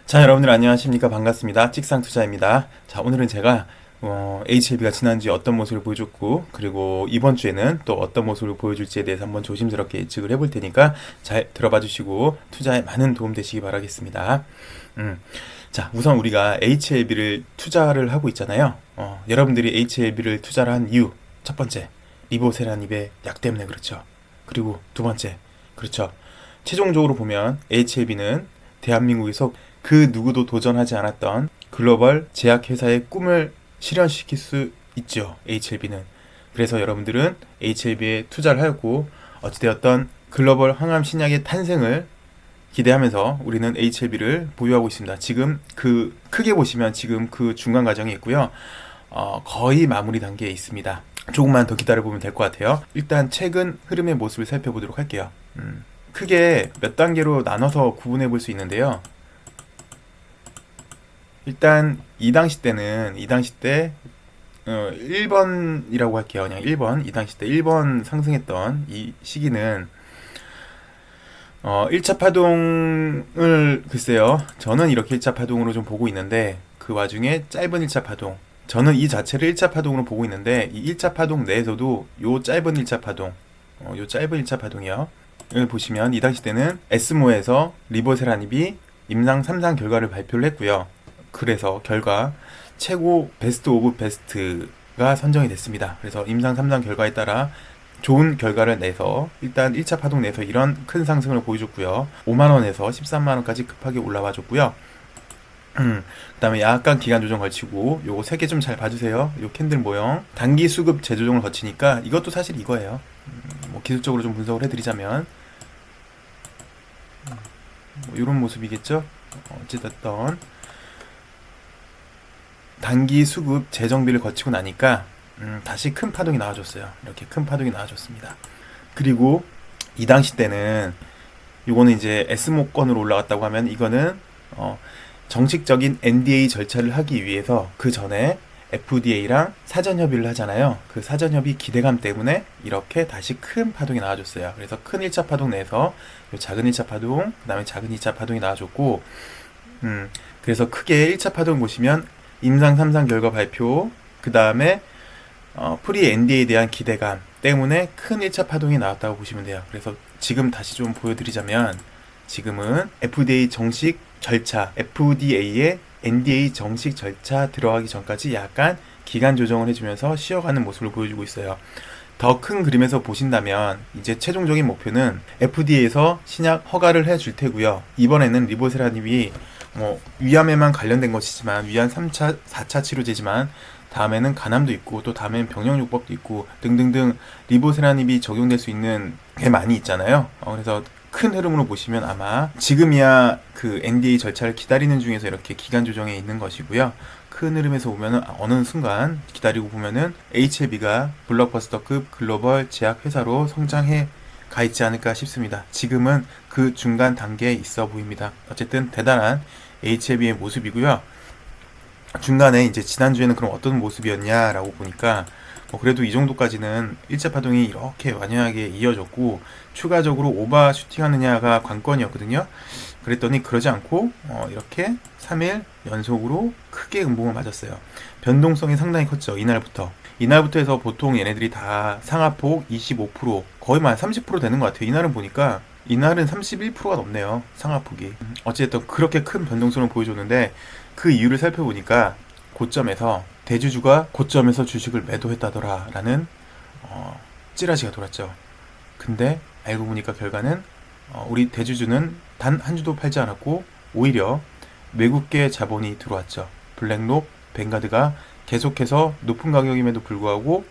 자, 여러분들 안녕하십니까? 반갑습니다. 찍상투자입니다. 자, 오늘은 제가 HLB가 지난주에 어떤 모습을 보여줬고, 그리고 이번 주에는 또 어떤 모습을 보여줄지에 대해서 한번 조심스럽게 예측을 해볼 테니까 잘 들어봐 주시고 투자에 많은 도움 되시기 바라겠습니다. 자, 우선 우리가 HLB를 투자를 하고 있잖아요. 여러분들이 HLB를 투자를 한 이유, 첫 번째, 리보세라닙의 약 때문에 그렇죠. 그리고 두 번째, 그렇죠. 최종적으로 보면 HLB는 대한민국에서 그 누구도 도전하지 않았던 글로벌 제약회사의 꿈을 실현시킬 수 있죠. HLB는. 그래서 여러분들은 HLB에 투자를 하였고 어찌되었던 글로벌 항암 신약의 탄생을 기대하면서 우리는 HLB를 보유하고 있습니다. 지금 크게 보시면 지금 그 중간 과정이 있고요. 거의 마무리 단계에 있습니다. 조금만 더 기다려보면 될 것 같아요. 일단 최근 흐름의 모습을 살펴보도록 할게요. 크게 몇 단계로 나눠서 구분해 볼 수 있는데요. 일단 이 당시 때 1번이라고 할게요. 그냥 1번. 이 당시 때 1번 상승했던 이 시기는 1차 파동을 글쎄요. 저는 이렇게 1차 파동으로 좀 보고 있는데 그 와중에 짧은 1차 파동. 저는 이 자체를 1차 파동으로 보고 있는데 이 1차 파동 내에서도 요 짧은 1차 파동. 요 짧은 1차 파동이요. 여기 보시면 이 당시 때는 에스모에서 리보세라닙이 임상 3상 결과를 발표를 했고요. 그래서 결과 최고 베스트 오브 베스트가 선정이 됐습니다. 그래서 임상 3상 결과에 따라 좋은 결과를 내서 일단 1차 파동 내에서 이런 큰 상승을 보여줬고요. 5만원에서 13만원까지 급하게 올라와 줬고요. 그 다음에 약간 기간 조정 걸치고 요거 3개 좀 잘 봐주세요. 요 캔들 모형 단기 수급 재조정을 거치니까 이것도 사실 이거예요. 뭐 기술적으로 좀 분석을 해드리자면 뭐 이런 모습이겠죠. 어찌됐던 단기 수급 재정비를 거치고 나니까 다시 큰 파동이 나와줬어요. 이렇게 큰 파동이 나와줬습니다. 그리고 이 당시 때는 요거는 이제 S모권으로 올라갔다고 하면 이거는 정식적인 NDA 절차를 하기 위해서 그 전에 FDA랑 사전 협의를 하잖아요. 그 사전 협의 기대감 때문에 이렇게 다시 큰 파동이 나와줬어요. 그래서 큰 1차 파동 내에서 요 작은 1차 파동, 그 다음에 작은 2차 파동이 나와줬고, 그래서 크게 1차 파동 보시면 임상 3상 결과 발표, 그 다음에 프리 NDA에 대한 기대감 때문에 큰 1차 파동이 나왔다고 보시면 돼요. 그래서 지금 다시 좀 보여드리자면 지금은 FDA 정식 절차, FDA의 NDA 정식 절차 들어가기 전까지 약간 기간 조정을 해주면서 쉬어가는 모습을 보여주고 있어요. 더 큰 그림에서 보신다면 이제 최종적인 목표는 FDA에서 신약 허가를 해줄 테고요. 이번에는 리보세라닙이 위암에만 관련된 것이지만 위암 3차, 4차 치료제지만 다음에는 간암도 있고 또 다음에는 병력요법도 있고 등등등 리보세라닙이 적용될 수 있는 게 많이 있잖아요. 그래서 큰 흐름으로 보시면 아마 지금이야 그 NDA 절차를 기다리는 중에서 이렇게 기간 조정에 있는 것이고요. 큰 흐름에서 보면은 어느 순간 기다리고 보면은 HLB가 블록버스터급 글로벌 제약 회사로 성장해 가 있지 않을까 싶습니다. 지금은 그 중간 단계에 있어 보입니다. 어쨌든 대단한 HLB의 모습이고요. 중간에 이제 지난주에는 그럼 어떤 모습이었냐라고 보니까 그래도 이 정도까지는 1차 파동이 이렇게 완연하게 이어졌고 추가적으로 오버슈팅 하느냐가 관건이었거든요. 그랬더니 그러지 않고 이렇게 3일 연속으로 크게 음봉을 맞았어요. 변동성이 상당히 컸죠. 이날부터 해서 보통 얘네들이 다 상하폭 25% 거의 만 30% 되는 것 같아요. 이날은 보니까 이날은 31%가 넘네요. 상하폭이. 어쨌든 그렇게 큰 변동성을 보여줬는데 그 이유를 살펴보니까 고점에서 대주주가 고점에서 주식을 매도했다더라 라는 찌라시가 돌았죠. 근데 알고 보니까 결과는 우리 대주주는 단 한 주도 팔지 않았고 오히려 외국계 자본이 들어왔죠. 블랙록, 뱅가드가 계속해서 높은 가격임에도 불구하고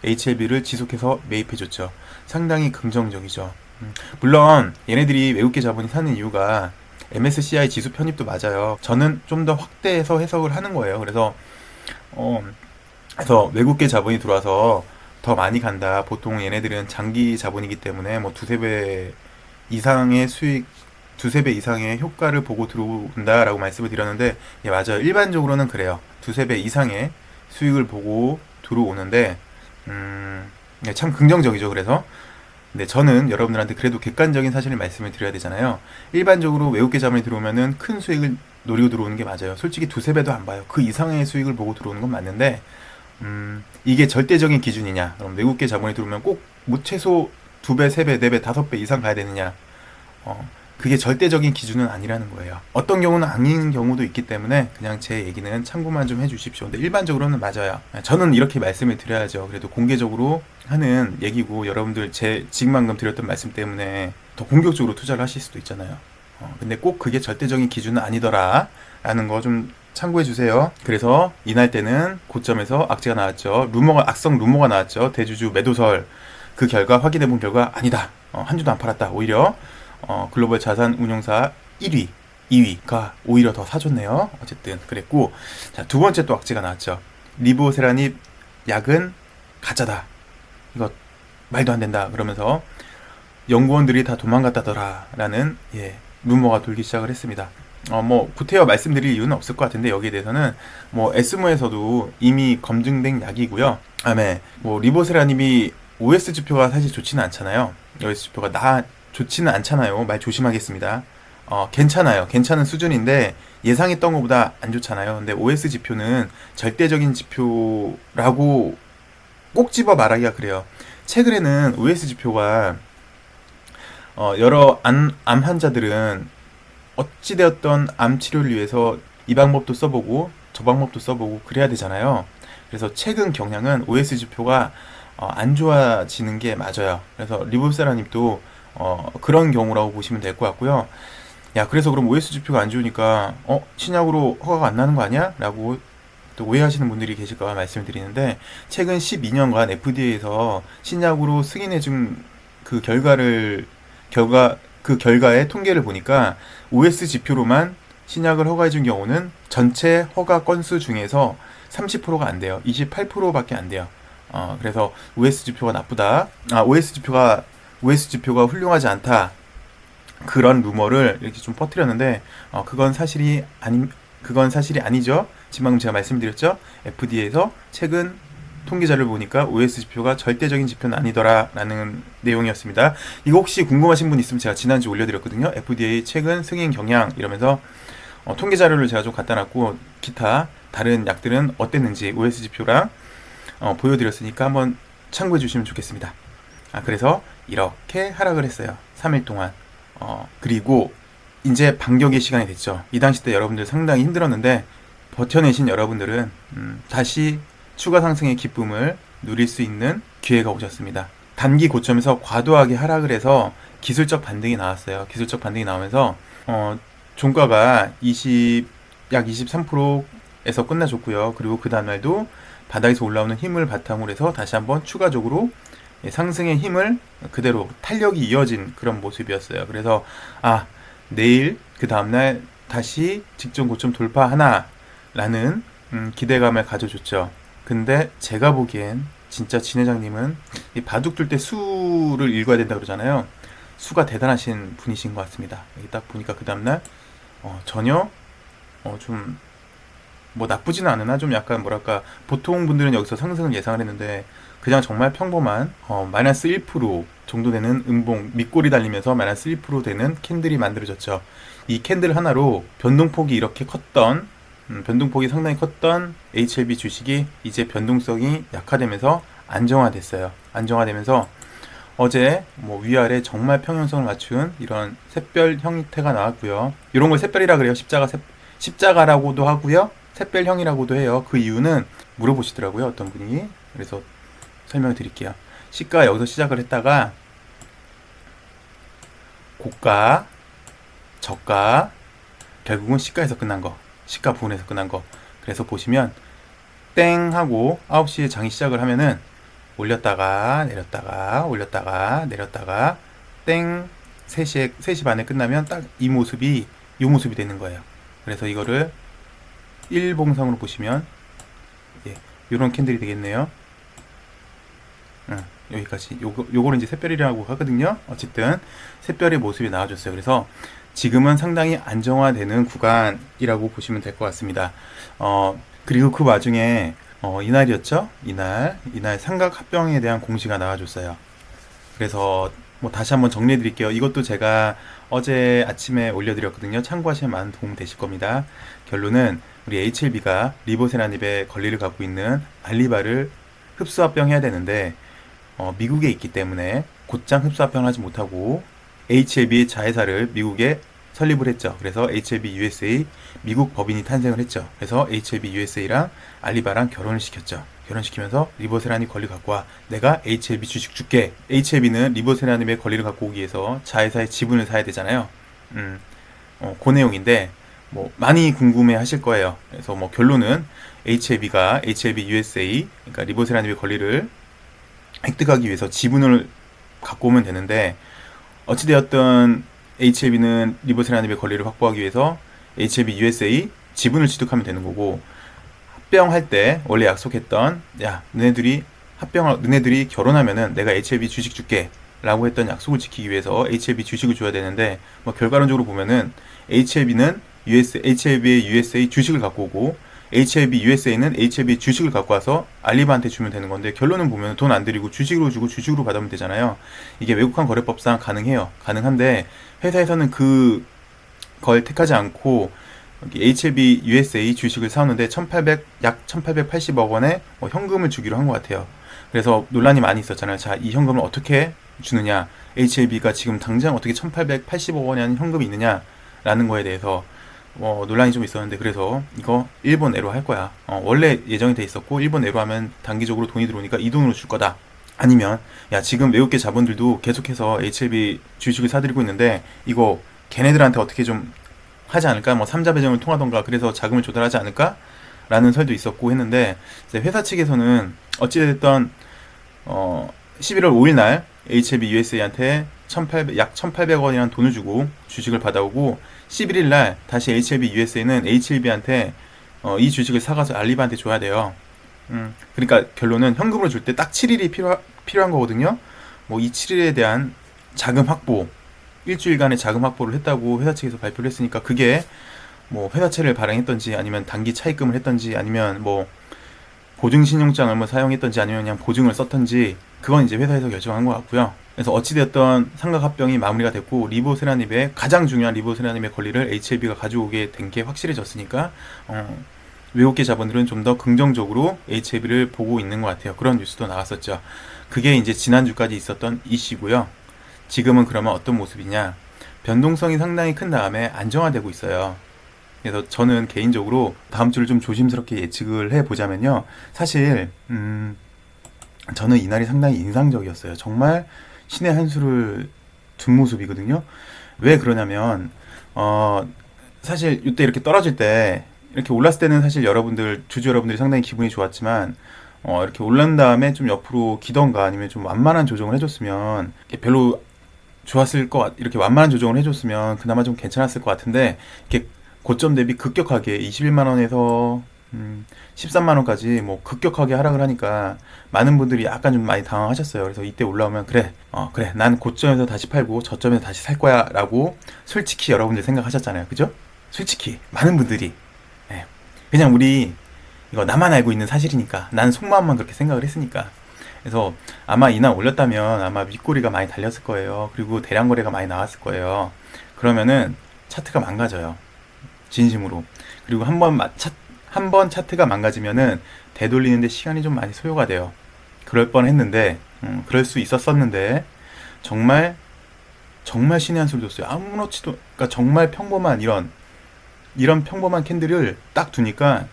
HLB를 지속해서 매입해줬죠. 상당히 긍정적이죠. 물론 얘네들이 외국계 자본이 사는 이유가 MSCI 지수 편입도 맞아요. 저는 좀 더 확대해서 해석을 하는 거예요. 그래서 외국계 자본이 들어와서 더 많이 간다. 보통 얘네들은 장기 자본이기 때문에 뭐 두세 배 이상의 수익, 두세 배 이상의 효과를 보고 들어온다라고 말씀을 드렸는데, 예, 맞아요. 일반적으로는 그래요. 두세 배 이상의 수익을 보고 들어오는데, 예, 참 긍정적이죠. 그래서 근데 저는 여러분들한테 그래도 객관적인 사실을 말씀을 드려야 되잖아요. 일반적으로 외국계 자본이 들어오면은 큰 수익을 노리고 들어오는 게 맞아요. 솔직히 두세 배도 안 봐요. 그 이상의 수익을 보고 들어오는 건 맞는데, 이게 절대적인 기준이냐? 그럼 외국계 자본이 들어오면 꼭 뭐 최소 두 배, 세 배, 네 배, 다섯 배 이상 가야 되느냐? 그게 절대적인 기준은 아니라는 거예요. 어떤 경우는 아닌 경우도 있기 때문에 그냥 제 얘기는 참고만 좀 해주십시오. 근데 일반적으로는 맞아요. 저는 이렇게 말씀을 드려야죠. 그래도 공개적으로 하는 얘기고, 여러분들 제 지금 방금 드렸던 말씀 때문에 더 공격적으로 투자를 하실 수도 있잖아요. 근데 꼭 그게 절대적인 기준은 아니더라 라는 거 좀 참고해 주세요. 그래서 이날 때는 고점에서 악재가 나왔죠. 악성 루머가 나왔죠. 대주주 매도설. 그 결과 확인해 본 결과 아니다. 한 주도 안 팔았다. 오히려 글로벌 자산 운용사 1위, 2위가 오히려 더 사줬네요. 어쨌든 그랬고, 자, 두 번째 또 악재가 나왔죠. 리보세라닙 약은 가짜다. 이거 말도 안 된다. 그러면서 연구원들이 다 도망갔다더라 라는 루머가 돌기 시작을 했습니다. 뭐 구태여 말씀드릴 이유는 없을 것 같은데, 여기에 대해서는 뭐 에스모에서도 이미 검증된 약이고요. 다음에 뭐 리보세라닙이 OS 지표가 사실 좋지는 않잖아요. OS 지표가 좋지는 않잖아요. 말 조심하겠습니다. 괜찮아요. 괜찮은 수준인데 예상했던 것보다 안 좋잖아요. 근데 OS 지표는 절대적인 지표라고 꼭 집어 말하기가 그래요. 최근에는 OS 지표가 여러 암 환자들은 어찌되었던 암 치료를 위해서 이 방법도 써보고 저 방법도 써보고 그래야 되잖아요. 그래서 최근 경향은 OS 지표가 안 좋아지는 게 맞아요. 그래서 리보세라님도 그런 경우라고 보시면 될 것 같고요. 야, 그래서 그럼 OS 지표가 안 좋으니까 신약으로 허가가 안 나는 거 아니야? 라고 또 오해하시는 분들이 계실까 봐 말씀을 드리는데, 최근 12년간 FDA에서 신약으로 승인해준 그 결과의 통계를 보니까 OS 지표로만 신약을 허가해준 경우는 전체 허가 건수 중에서 30%가 안 돼요. 28%밖에 안 돼요. 그래서 OS 지표가 나쁘다. OS 지표가 훌륭하지 않다. 그런 루머를 이렇게 좀 퍼뜨렸는데, 그건 사실이 아니죠. 지금 방금 제가 말씀드렸죠. FDA에서 최근 통계자를 보니까 OS 지표가 절대적인 지표는 아니더라라는 내용이었습니다. 이거 혹시 궁금하신 분 있으면 제가 지난주 올려드렸거든요. FDA 최근 승인 경향 이러면서 통계자료를 제가 좀 갖다 놨고, 기타 다른 약들은 어땠는지 OS 지표랑 보여드렸으니까 한번 참고해 주시면 좋겠습니다. 그래서 이렇게 하락을 했어요. 3일 동안. 그리고 이제 반격의 시간이 됐죠. 이 당시 때 여러분들 상당히 힘들었는데 버텨내신 여러분들은 다시 추가 상승의 기쁨을 누릴 수 있는 기회가 오셨습니다. 단기 고점에서 과도하게 하락을 해서 기술적 반등이 나왔어요. 기술적 반등이 나오면서 종가가 약 23%에서 끝나줬고요. 그리고 그 다음날도 바닥에서 올라오는 힘을 바탕으로 해서 다시 한번 추가적으로 상승의 힘을 그대로 탄력이 이어진 그런 모습이었어요. 그래서 내일 그 다음날 다시 직전 고점 돌파하나라는 기대감을 가져줬죠. 근데 제가 보기엔 진짜 진 회장님은 이 바둑 둘 때 수를 읽어야 된다 그러잖아요. 수가 대단하신 분이신 것 같습니다. 여기 딱 보니까 그 다음날 전혀 좀 뭐 나쁘지는 않으나 좀 약간 뭐랄까, 보통 분들은 여기서 상승을 예상을 했는데 그냥 정말 평범한 마이너스 1% 정도 되는 음봉 밑골이 달리면서 마이너스 1% 되는 캔들이 만들어졌죠. 이 캔들 하나로 변동폭이 상당히 컸던 HLB 주식이 이제 변동성이 약화되면서 안정화됐어요. 안정화되면서 어제 뭐 위아래 정말 평형성을 맞춘 이런 샛별 형태가 나왔고요. 이런 걸 샛별이라 그래요. 십자가라고도 하고요. 샛별형이라고도 해요. 그 이유는 물어보시더라고요. 어떤 분이. 그래서 설명을 드릴게요. 시가 여기서 시작을 했다가 고가, 저가, 결국은 시가에서 끝난 거. 시가 부분에서 끝난 거. 그래서 보시면 땡 하고 9시에 장이 시작을 하면은 올렸다가 내렸다가 땡 3시 반에 끝나면 딱 이 모습이 되는 거예요. 그래서 이거를 일봉상으로 보시면 요런 캔들이 되겠네요. 여기까지. 요거를 이제 샛별이라고 하거든요. 어쨌든 샛별의 모습이 나와줬어요. 그래서 지금은 상당히 안정화되는 구간이라고 보시면 될 것 같습니다. 그리고 그 와중에 이날이었죠? 이날 삼각합병에 대한 공시가 나와줬어요. 그래서 뭐 다시 한번 정리해 드릴게요. 이것도 제가 어제 아침에 올려드렸거든요. 참고하시면 많은 도움 되실 겁니다. 결론은 우리 HLB가 리보세라닙의 권리를 갖고 있는 알리바를 흡수합병해야 되는데 미국에 있기 때문에 곧장 흡수합병을 하지 못하고 HLB의 자회사를 미국에 설립을 했죠. 그래서 HLB USA 미국 법인이 탄생을 했죠. 그래서 HLB USA랑 알리바랑 결혼을 시켰죠. 결혼시키면서 리보세라닙 권리 갖고 와. 내가 HLB 주식 줄게. HLB는 리보세라닙의 권리를 갖고 오기 위해서 자회사의 지분을 사야 되잖아요. 그 내용인데 뭐 많이 궁금해 하실 거예요. 그래서 뭐 결론은 HLB가 HLB USA 그러니까 리보세라닙의 권리를 획득하기 위해서 지분을 갖고 오면 되는데 어찌되었든 HLB는 리보세라닙의 권리를 확보하기 위해서 HLB USA 지분을 취득하면 되는 거고 합병할 때 원래 약속했던 야 너네들이 결혼하면은 내가 HLB 주식 줄게 라고 했던 약속을 지키기 위해서 HLB 주식을 줘야 되는데 뭐 결과론적으로 보면은 HLB는 HLB의 USA 주식을 갖고 오고 HLB USA는 HLB 주식을 갖고 와서 알리바한테 주면 되는 건데 결론은 보면 돈 안 들이고 주식으로 주고 주식으로 받으면 되잖아요. 이게 외국환 거래법상 가능해요. 가능한데 회사에서는 그걸 택하지 않고 HLB USA 주식을 사오는데 약 1880억 원의 현금을 주기로 한 것 같아요. 그래서 논란이 많이 있었잖아요. 자, 이 현금을 어떻게 주느냐? HLB가 지금 당장 어떻게 1880억 원이 아닌 현금이 있느냐라는 거에 대해서 논란이 좀 있었는데 그래서 이거 일본 내로 할 거야. 원래 예정이 돼 있었고 일본 내로 하면 단기적으로 돈이 들어오니까 이 돈으로 줄 거다. 아니면 야 지금 외국계 자본들도 계속해서 HLB 주식을 사들이고 있는데 이거 걔네들한테 어떻게 좀 하지 않을까? 뭐 3자 배정을 통하던가 그래서 자금을 조달하지 않을까? 라는 설도 있었고 했는데 회사 측에서는 어찌됐든 11월 5일 날 HLB USA한테 약 1,800억 원이라는 돈을 주고 주식을 받아오고 11일 날 다시 HLB USA는 HLB한테 이 주식을 사가서 알리바한테 줘야 돼요. 그러니까 결론은 현금으로 줄 때 딱 7일이 필요한 거거든요. 뭐 이 7일에 대한 자금 확보, 일주일간의 자금 확보를 했다고 회사 측에서 발표를 했으니까 그게 뭐 회사채를 발행했던지 아니면 단기 차입금을 했던지 아니면 뭐 보증신용장을 뭐 사용했던지 아니면 그냥 보증을 썼던지 그건 이제 회사에서 결정한 것 같고요. 그래서 어찌되었던 삼각합병이 마무리가 됐고 리보세라닙의 가장 중요한 리보세라닙의 권리를 HLB가 가져오게 된 게 확실해졌으니까 외국계 자본들은 좀 더 긍정적으로 HLB를 보고 있는 것 같아요. 그런 뉴스도 나왔었죠. 그게 이제 지난주까지 있었던 이슈고요. 지금은 그러면 어떤 모습이냐? 변동성이 상당히 큰 다음에 안정화되고 있어요. 그래서 저는 개인적으로 다음 주를 좀 조심스럽게 예측을 해보자면요. 사실 저는 이날이 상당히 인상적이었어요. 정말 신의 한 수를 둔 모습이거든요. 왜 그러냐면 사실 이때 이렇게 떨어질 때 이렇게 올랐을 때는 사실 주주 여러분들이 상당히 기분이 좋았지만 이렇게 올란 다음에 좀 옆으로 기던가 아니면 좀 완만한 조정을 해줬으면 별로 좋았을 이렇게 완만한 조정을 해줬으면 그나마 좀 괜찮았을 것 같은데 이렇게 고점 대비 급격하게 21만 원에서 13만 원까지 뭐 급격하게 하락을 하니까 많은 분들이 약간 좀 많이 당황하셨어요. 그래서 이때 올라오면 그래 난 고점에서 다시 팔고 저점에서 다시 살 거야 라고 솔직히 여러분들 생각하셨잖아요. 그죠? 솔직히 많은 분들이 그냥 우리 이거 나만 알고 있는 사실이니까 난 속마음만 그렇게 생각을 했으니까 그래서 아마 이날 올렸다면 아마 윗꼬리가 많이 달렸을 거예요. 그리고 대량 거래가 많이 나왔을 거예요. 그러면은 차트가 망가져요. 진심으로. 그리고 한 번 차트가 망가지면은 되돌리는데 시간이 좀 많이 소요가 돼요. 그럴 뻔했는데 그럴 수 있었었는데 정말 신의 한 수를 줬어요. 아무렇지도 그러니까 정말 평범한 이런 평범한 캔들을 딱 두니까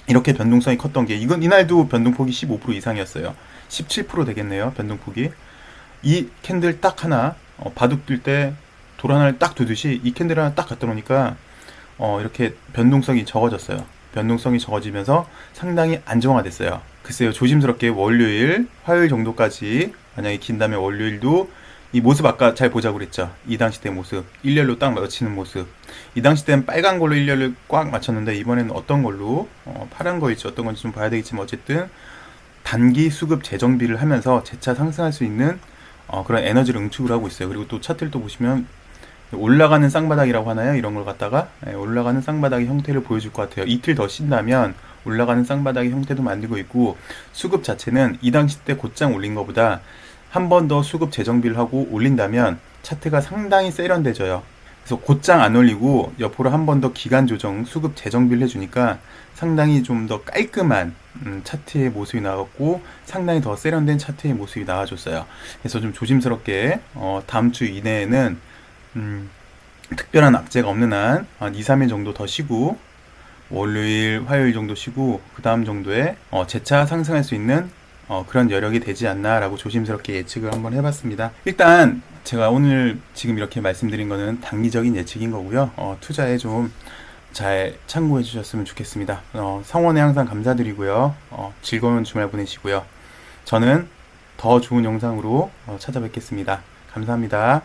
이렇게 변동성이 컸던 게 이날도 변동폭이 15% 이상이었어요. 17% 되겠네요. 변동폭이. 이 캔들 딱 하나 바둑 둘 때 돌 하나를 딱 두듯이 이 캔들 하나 딱 갖다 놓으니까 이렇게 변동성이 적어졌어요. 변동성이 적어지면서 상당히 안정화됐어요. 글쎄요, 조심스럽게 월요일, 화요일 정도까지 만약에 긴다면 월요일도 이 모습 아까 잘 보자고 그랬죠. 이 당시 때 모습, 일렬로 딱 맞추는 모습. 이 당시 때는 빨간 걸로 일렬을 꽉 맞췄는데 이번에는 어떤 걸로 파란 거일지 어떤 건지 좀 봐야 되겠지만 어쨌든 단기 수급 재정비를 하면서 재차 상승할 수 있는 그런 에너지를 응축을 하고 있어요. 그리고 또 차트를 또 보시면 올라가는 쌍바닥이라고 하나요? 이런 걸 갖다가 올라가는 쌍바닥의 형태를 보여줄 것 같아요. 이틀 더 쉰다면 올라가는 쌍바닥의 형태도 만들고 있고 수급 자체는 이 당시 때 곧장 올린 것보다 한 번 더 수급 재정비를 하고 올린다면 차트가 상당히 세련돼져요. 그래서 곧장 안 올리고 옆으로 한 번 더 기간 조정, 수급 재정비를 해주니까 상당히 좀 더 깔끔한 차트의 모습이 나왔고 상당히 더 세련된 차트의 모습이 나와줬어요. 그래서 좀 조심스럽게 다음 주 이내에는 특별한 악재가 없는 한 2, 3일 정도 더 쉬고 월요일, 화요일 정도 쉬고 그 다음 정도에 재차 상승할 수 있는 그런 여력이 되지 않나라고 조심스럽게 예측을 한번 해봤습니다. 일단 제가 오늘 지금 이렇게 말씀드린 거는 단기적인 예측인 거고요. 투자에 좀 잘 참고해 주셨으면 좋겠습니다. 성원에 항상 감사드리고요. 즐거운 주말 보내시고요. 저는 더 좋은 영상으로 찾아뵙겠습니다. 감사합니다.